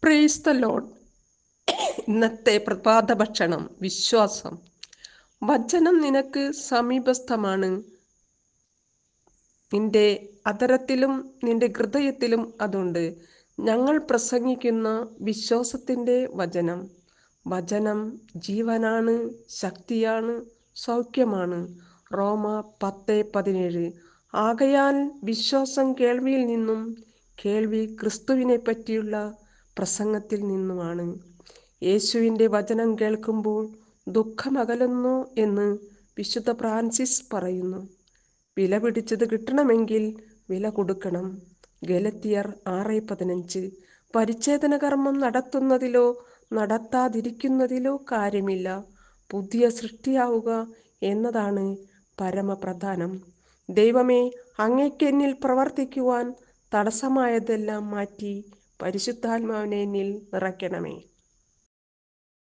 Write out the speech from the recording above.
Praise the Lord. ഇന്നത്തെ പ്രഭാത ഭക്ഷണം വിശ്വാസം. വചനം നിനക്ക് സമീപസ്ഥമാണ്, നിന്റെ അധരത്തിലും നിന്റെ ഹൃദയത്തിലും അതുണ്ട്. ഞങ്ങൾ പ്രസംഗിക്കുന്ന വിശ്വാസത്തിൻ്റെ വചനം. വചനം ജീവനാണ്, ശക്തിയാണ്, സൗഖ്യമാണ്. റോമ 10:17. ആകയാൽ വിശ്വാസം കേൾവിയിൽ നിന്നും, കേൾവി ക്രിസ്തുവിനെ പറ്റിയുള്ള പ്രസംഗത്തിൽ നിന്നുമാണ്. യേശുവിൻ്റെ വചനം കേൾക്കുമ്പോൾ ദുഃഖമകലുന്നു എന്ന് വിശുദ്ധ ഫ്രാൻസിസ് പറയുന്നു. വില പിടിച്ചത് കിട്ടണമെങ്കിൽ വില കൊടുക്കണം. ഗലത്യർ 6:15. പരിച്ഛേദന കർമ്മം നടത്തുന്നതിലോ നടത്താതിരിക്കുന്നതിലോ കാര്യമില്ല, പുതിയ സൃഷ്ടിയാവുക എന്നതാണ് പരമപ്രധാനം. ദൈവമേ, അങ്ങയ്ക്ക് എന്നിൽ പ്രവർത്തിക്കുവാൻ തടസ്സമായതെല്ലാം മാറ്റി പരിശുദ്ധാത്മാവിനെ എന്നിൽ നിറയ്ക്കണമേ.